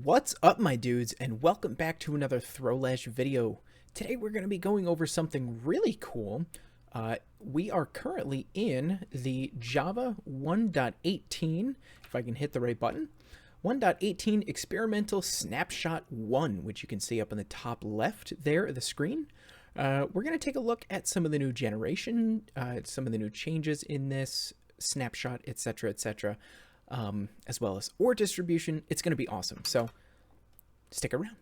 What's up, my dudes, and welcome back to another Throwlash video. Today we're going to be going over something really cool. We are currently in the Java 1.18, if I can hit the right button, 1.18 Experimental Snapshot 1, which you can see up in the top left there of the screen. We're going to take a look at some of the new generation, some of the new changes in this snapshot, etc., etc., as well as ore distribution. It's going to be awesome, so stick around.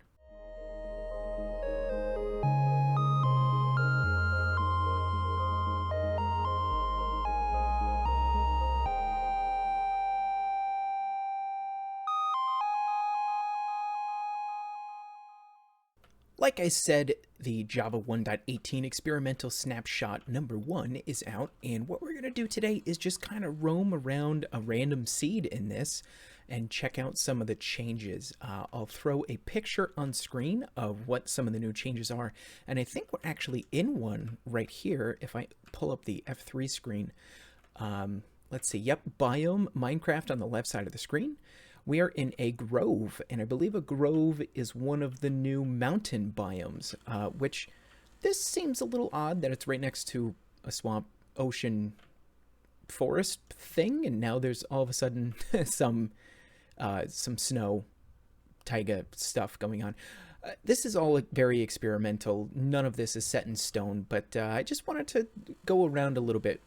Like I said, the Java 1.18 experimental snapshot number 1 is out, and what we're going to do today is just kind of roam around a random seed in this and check out some of the changes. I'll throw a picture on screen of what some of the new changes are, and I think we're actually in one right here. If I pull up the F3 screen, let's see, yep, Biome Minecraft on the left side of the screen. We are in a grove, and I believe a grove is one of the new mountain biomes, which this seems a little odd that it's right next to a swamp, ocean, forest thing, and now there's all of a sudden some snow, taiga stuff going on. This is all very experimental. None of this is set in stone, but I just wanted to go around a little bit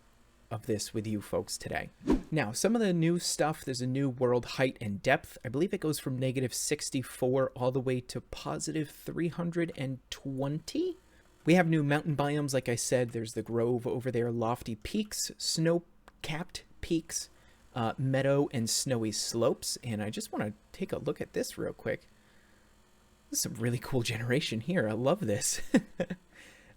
of this with you folks today. Now, some of the new stuff, there's a new world height and depth. I believe it goes from -64 all the way to +320. We have new mountain biomes, like I said. There's the grove over there, lofty peaks, snow-capped peaks, meadow and snowy slopes. And I just want to take a look at this real quick. This is some really cool generation here. I love this.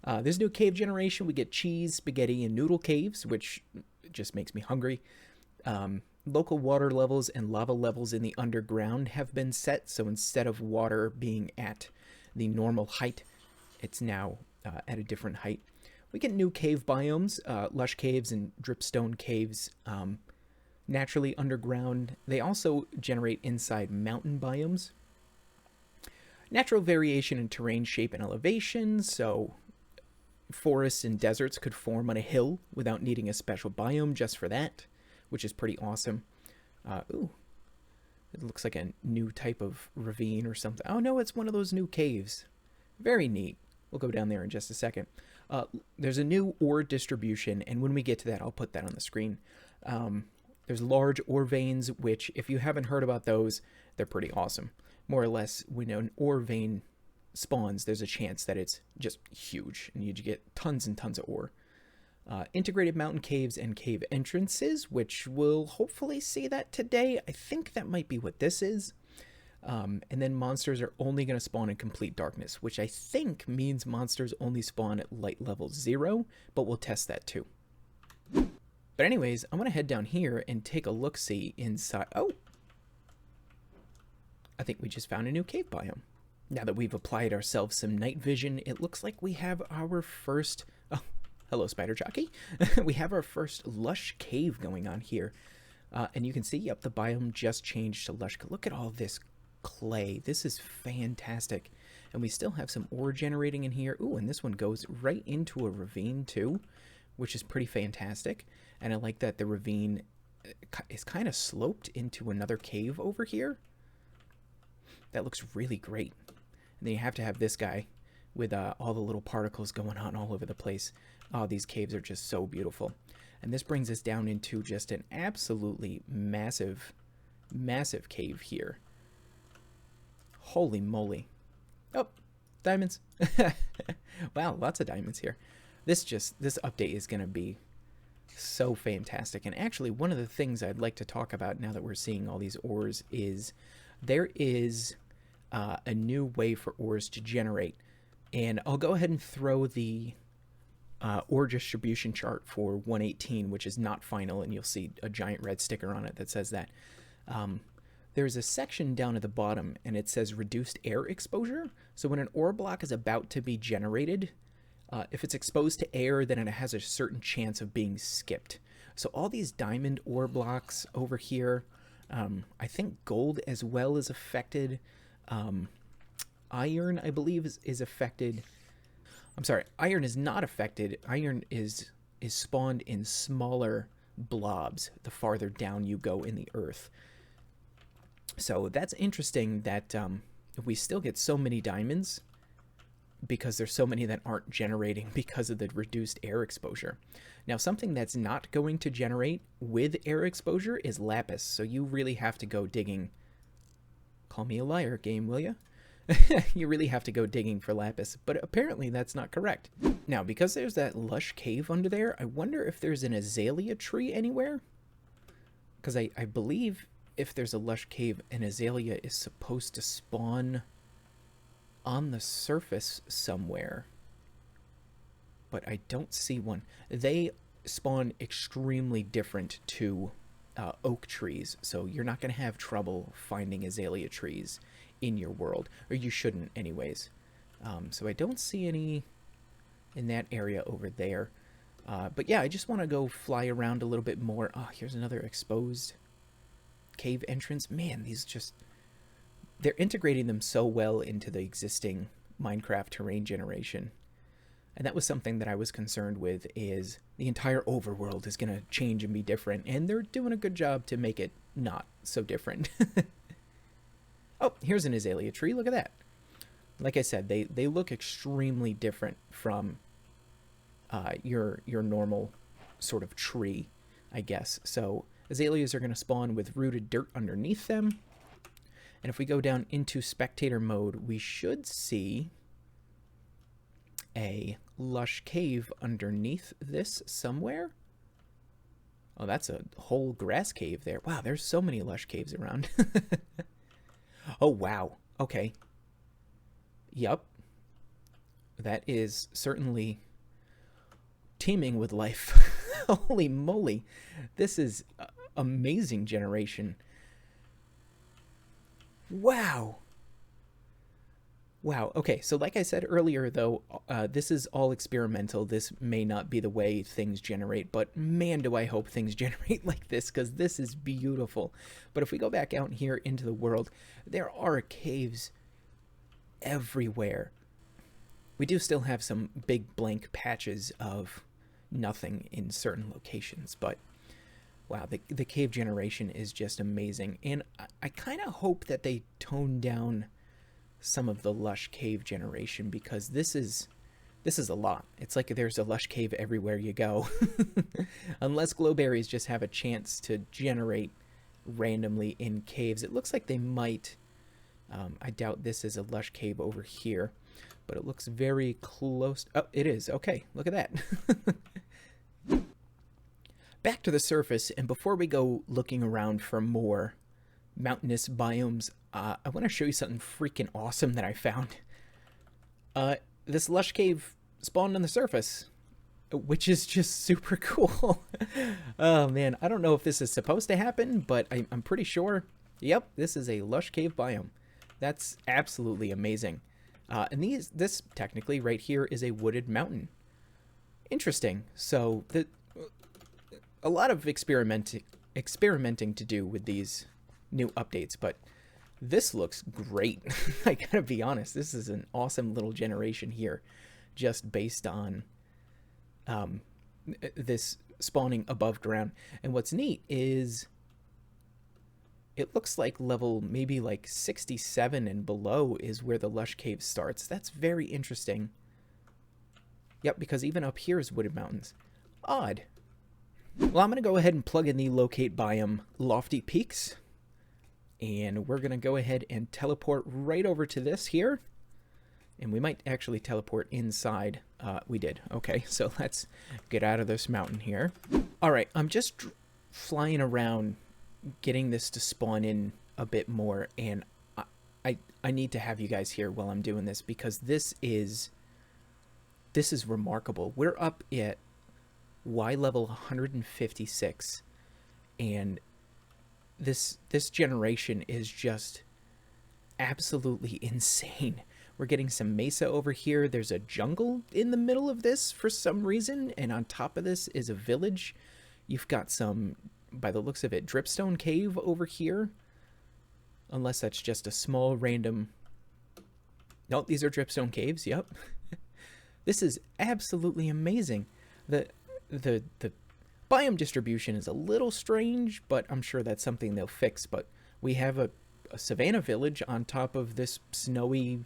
There's new cave generation. We get cheese, spaghetti, and noodle caves, which just makes me hungry. Local water levels and lava levels in the underground have been set, so instead of water being at the normal height, it's now at a different height. We get new cave biomes, lush caves and dripstone caves, naturally underground. They also generate inside mountain biomes. Natural variation in terrain shape and elevation, so forests and deserts could form on a hill without needing a special biome just for that, which is pretty awesome. Ooh, it looks like a new type of ravine or something. Oh no, it's one of those new caves. Very neat. We'll go down there in just a second. There's a new ore distribution, and when we get to that, I'll put that on the screen. There's large ore veins, which if you haven't heard about those, they're pretty awesome. More or less, when an ore vein spawns, there's a chance that it's just huge and you get tons and tons of ore. Integrated mountain caves and cave entrances, which we'll hopefully see that today. I think that might be what this is. And then monsters are only going to spawn in complete darkness, which I think means monsters only spawn at light level 0, but we'll test that too. But anyways, I'm going to head down here and take a look-see inside. Oh! I think we just found a new cave biome. Now that we've applied ourselves some night vision, it looks like we have our first... Oh, hello, Spider Jockey. We have our first lush cave going on here. And you can see, yep, the biome just changed to lush. Look at all this clay. This is fantastic. And we still have some ore generating in here. Ooh, and this one goes right into a ravine too, which is pretty fantastic. And I like that the ravine is kind of sloped into another cave over here. That looks really great. And then you have to have this guy with all the little particles going on all over the place. Oh, these caves are just so beautiful. And this brings us down into just an absolutely massive, massive cave here. Holy moly. Oh, diamonds. Wow, lots of diamonds here. This update is going to be so fantastic. And actually, one of the things I'd like to talk about now that we're seeing all these ores is there is a new way for ores to generate. And I'll go ahead and throw the ore distribution chart for 118, which is not final, and you'll see a giant red sticker on it that says that. There's a section down at the bottom, and it says reduced air exposure. So when an ore block is about to be generated, if it's exposed to air, then it has a certain chance of being skipped. So all these diamond ore blocks over here, I think gold as well is affected. Iron, I believe, is affected. I'm sorry, iron is not affected. Iron is spawned in smaller blobs the farther down you go in the earth. So that's interesting that we still get so many diamonds because there's so many that aren't generating because of the reduced air exposure. Now, something that's not going to generate with air exposure is lapis, so you really have to go digging. Call me a liar, game, will you? You really have to go digging for lapis, but apparently that's not correct. Now, because there's that lush cave under there, I wonder if there's an azalea tree anywhere? Because I believe if there's a lush cave, an azalea is supposed to spawn on the surface somewhere. But I don't see one. They spawn extremely different to oak trees, so you're not going to have trouble finding azalea trees in your world, or you shouldn't anyways. So I don't see any in that area over there. But yeah, I just want to go fly around a little bit more. Oh, here's another exposed cave entrance. Man, these just... they're integrating them so well into the existing Minecraft terrain generation. And that was something that I was concerned with, is the entire overworld is going to change and be different, and they're doing a good job to make it not so different. Oh, here's an azalea tree. Look at that. Like I said, they look extremely different from your normal sort of tree, I guess. So azaleas are going to spawn with rooted dirt underneath them. And if we go down into spectator mode, we should see a lush cave underneath this somewhere. Oh, that's a whole grass cave there. Wow, there's so many lush caves around. Oh, wow. Okay. Yup. That is certainly teeming with life. Holy moly. This is amazing generation. Wow. Wow. Okay, so like I said earlier, though, this is all experimental. This may not be the way things generate, but man, do I hope things generate like this, because this is beautiful. But if we go back out here into the world, there are caves everywhere. We do still have some big blank patches of nothing in certain locations, but wow, the cave generation is just amazing. And I kind of hope that they tone down some of the lush cave generation, because this is a lot. It's like there's a lush cave everywhere you go. Unless glowberries just have a chance to generate randomly in caves. It looks like they might. I doubt this is a lush cave over here, but it looks very close. Oh, it is. Okay, look at that. Back to the surface, and before we go looking around for more mountainous biomes, I want to show you something freaking awesome that I found. This lush cave spawned on the surface, which is just super cool. Oh man, I don't know if this is supposed to happen, but I'm pretty sure. Yep, this is a lush cave biome. That's absolutely amazing. And this technically right here is a wooded mountain. Interesting. So a lot of experimenting to do with these new updates, but this looks great. I gotta be honest, this is an awesome little generation here, just based on this spawning above ground. And what's neat is it looks like level maybe like 67 and below is where the lush cave starts. That's very interesting. Yep, because even up here is wooded mountains. Odd. Well, I'm going to go ahead and plug in the locate biome lofty peaks. And we're going to go ahead and teleport right over to this here. And we might actually teleport inside. We did. Okay, so let's get out of this mountain here. All right, I'm just flying around getting this to spawn in a bit more. And I need to have you guys here while I'm doing this, because this is remarkable. We're up at Y level 156, and this generation is just absolutely insane. We're getting some mesa over here. There's a jungle in the middle of this for some reason, and on top of this is a village. You've got some by the looks of it, dripstone cave over here. Unless that's just a small random... Nope, these are dripstone caves, yep. This is absolutely amazing. The biome distribution is a little strange, but I'm sure that's something they'll fix. But we have a savanna village on top of this snowy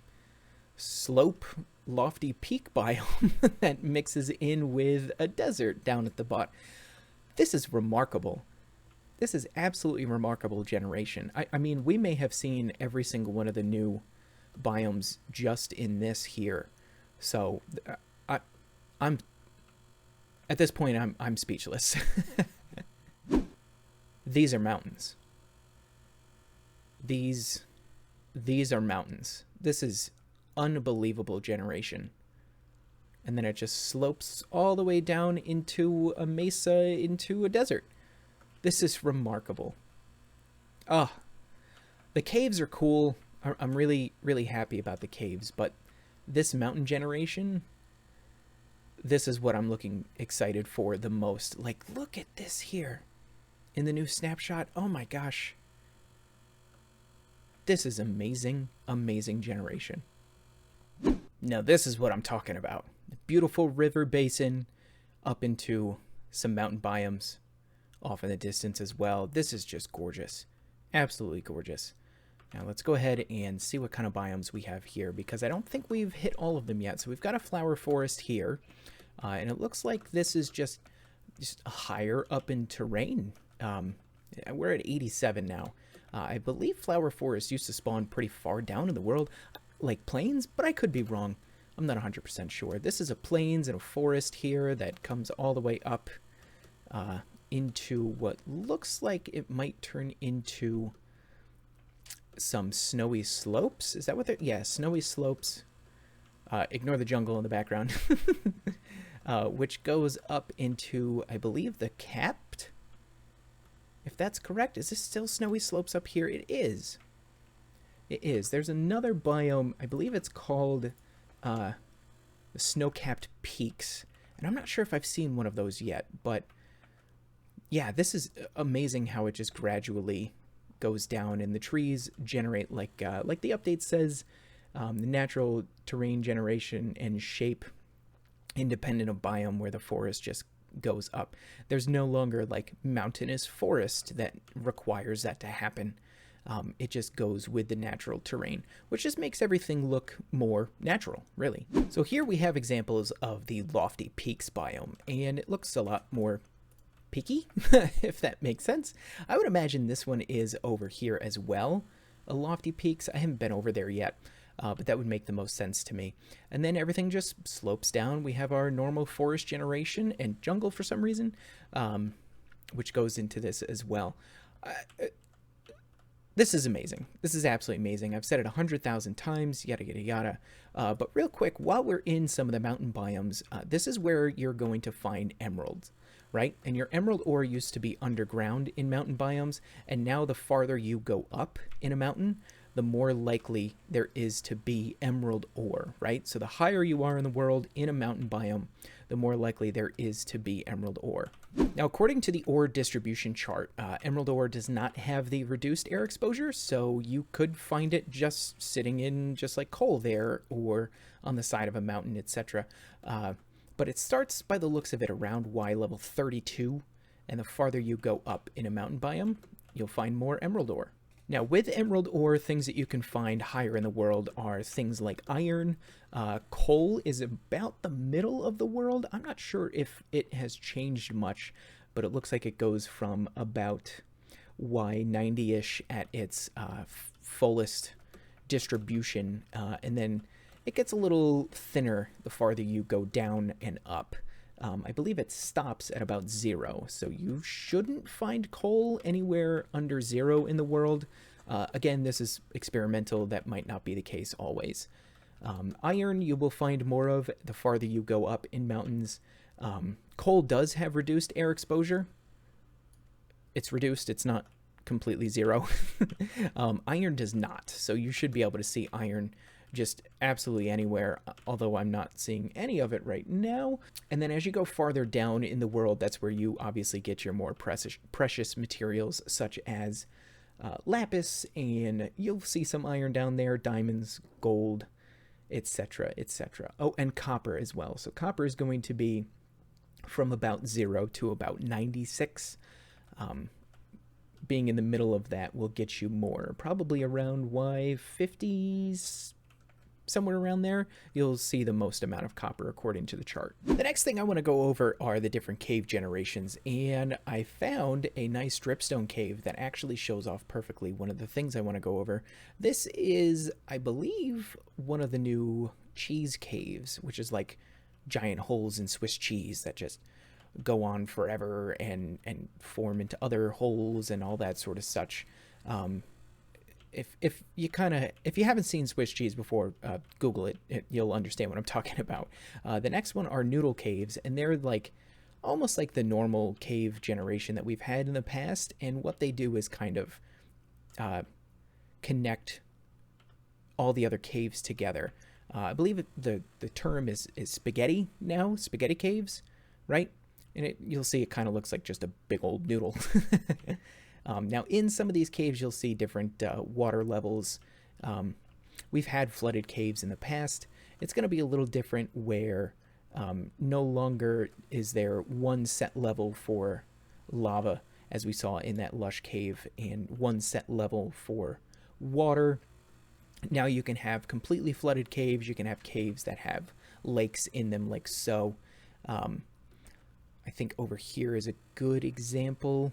slope, lofty peak biome that mixes in with a desert down at the bottom. This is remarkable. This is absolutely remarkable generation. I mean, we may have seen every single one of the new biomes just in this here. So I'm at this point I'm speechless. These are mountains. These are mountains. This is unbelievable generation. And then it just slopes all the way down into a mesa, into a desert. This is remarkable. Ah, the caves are cool. I'm really, really happy about the caves, but this mountain generation, this is what I'm looking excited for the most. Like, look at this here in the new snapshot. Oh my gosh. This is amazing, amazing generation. Now, this is what I'm talking about. Beautiful river basin up into some mountain biomes off in the distance as well. This is just gorgeous. Absolutely gorgeous. Now let's go ahead and see what kind of biomes we have here, because I don't think we've hit all of them yet. So we've got a flower forest here, and it looks like this is just higher up in terrain. We're at 87 now. I believe flower forests used to spawn pretty far down in the world, like plains, but I could be wrong. I'm not 100% sure. This is a plains and a forest here that comes all the way up into what looks like it might turn into some snowy slopes. Is that what they're... Yeah, snowy slopes. Ignore the jungle in the background. Which goes up into, I believe, the capped? If that's correct, is this still snowy slopes up here? It is. It is. There's another biome, I believe it's called the snow-capped peaks. And I'm not sure if I've seen one of those yet, but yeah, this is amazing how it just gradually goes down, and the trees generate, like the update says, the natural terrain generation and shape independent of biome, where the forest just goes up. There's no longer like mountainous forest that requires that to happen. It just goes with the natural terrain, which just makes everything look more natural, really. So here we have examples of the lofty peaks biome, and it looks a lot more peaky, if that makes sense. I would imagine this one is over here as well, a lofty peaks. I haven't been over there yet, but that would make the most sense to me. And then everything just slopes down. We have our normal forest generation and jungle for some reason, which goes into this as well. This is amazing. This is absolutely amazing. I've said it 100,000 times, yada, yada, yada. But real quick, while we're in some of the mountain biomes, this is where you're going to find emeralds, right? And your emerald ore used to be underground in mountain biomes, and now the farther you go up in a mountain, the more likely there is to be emerald ore, right? So the higher you are in the world in a mountain biome, the more likely there is to be emerald ore. Now, according to the ore distribution chart, emerald ore does not have the reduced air exposure, so you could find it just sitting in just like coal there or on the side of a mountain, etc. But it starts, by the looks of it, around Y level 32, and the farther you go up in a mountain biome, you'll find more emerald ore. Now, with emerald ore, things that you can find higher in the world are things like iron. Coal is about the middle of the world. I'm not sure if it has changed much, but it looks like it goes from about Y90-ish at its fullest distribution, and then it gets a little thinner the farther you go down and up. I believe it stops at about 0, so you shouldn't find coal anywhere under 0 in the world. Again, this is experimental. That might not be the case always. Iron you will find more of the farther you go up in mountains. Coal does have reduced air exposure. It's reduced, it's not completely 0. Iron does not, so you should be able to see iron just absolutely anywhere, although I'm not seeing any of it right now. And then as you go farther down in the world, that's where you obviously get your more precious materials, such as lapis, and you'll see some iron down there, diamonds, gold, etc., etc. Oh, and copper as well. So copper is going to be from about 0 to about 96. Being in the middle of that will get you more, probably around Y50s, somewhere around there. You'll see the most amount of copper according to the chart. The next thing I want to go over are the different cave generations, and I found a nice dripstone cave that actually shows off perfectly one of the things I want to go over. This is, I believe, one of the new cheese caves, which is like giant holes in Swiss cheese that just go on forever and form into other holes and all that sort of such. If you haven't seen Swiss cheese before, Google it. You'll understand what I'm talking about. The next one are noodle caves, and they're like almost like the normal cave generation that we've had in the past. And what they do is kind of connect all the other caves together. I believe the term is spaghetti now, spaghetti caves, right? And you'll see it kind of looks like just a big old noodle. Now, in some of these caves, you'll see different water levels. We've had flooded caves in the past. It's going to be a little different where no longer is there one set level for lava, as we saw in that Lush cave, and one set level for water. Now you can have completely flooded caves. You can have caves that have lakes in them, like so. I think over here is a good example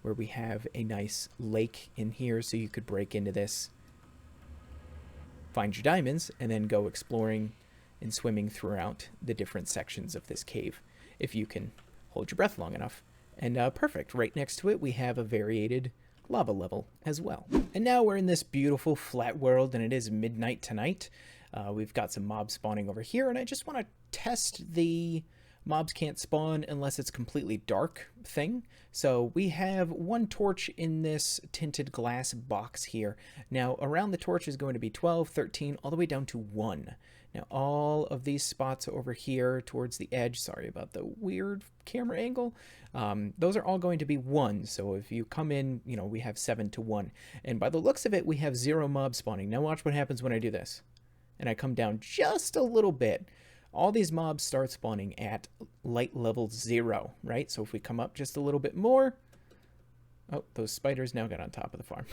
where we have a nice lake in here, so you could break into this, find your diamonds, and then go exploring and swimming throughout the different sections of this cave, if you can hold your breath long enough. And perfect, right next to it we have a variated lava level as well. And now we're in this beautiful flat world, and it is midnight tonight. We've got some mobs spawning over here, and I just want to test the mobs can't spawn unless it's completely dark thing. So we have one torch in this tinted glass box here. Now around the torch is going to be 12, 13, all the way down to 1. Now all of these spots over here towards the edge, sorry about the weird camera angle, those are all going to be 1. So if you come in, you know, we have 7 to 1. And by the looks of it, we have 0 mobs spawning. Now watch what happens when I do this. And I come down just a little bit. All these mobs start spawning at light level 0, right? So if we come up just a little bit more, oh, those spiders now got on top of the farm.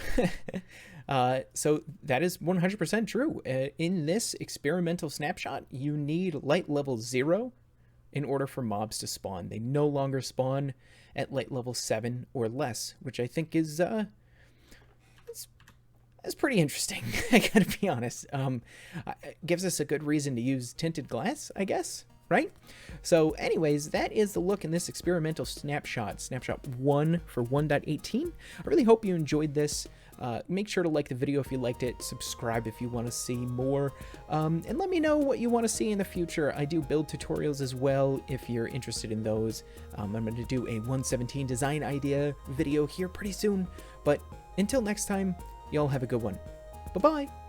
So that is 100% true. In this experimental snapshot, you need light level 0 in order for mobs to spawn. They no longer spawn at light level 7 or less, which I think is it's pretty interesting. I gotta be honest. It gives us a good reason to use tinted glass, I guess, right? So anyways, that is the look in this experimental snapshot 1 for 1.18. I really hope you enjoyed this. Make sure to like the video if you liked it, subscribe if you want to see more, and let me know what you want to see in the future. I do build tutorials as well if you're interested in those. I'm going to do a 117 design idea video here pretty soon, but until next time, y'all have a good one. Bye-bye.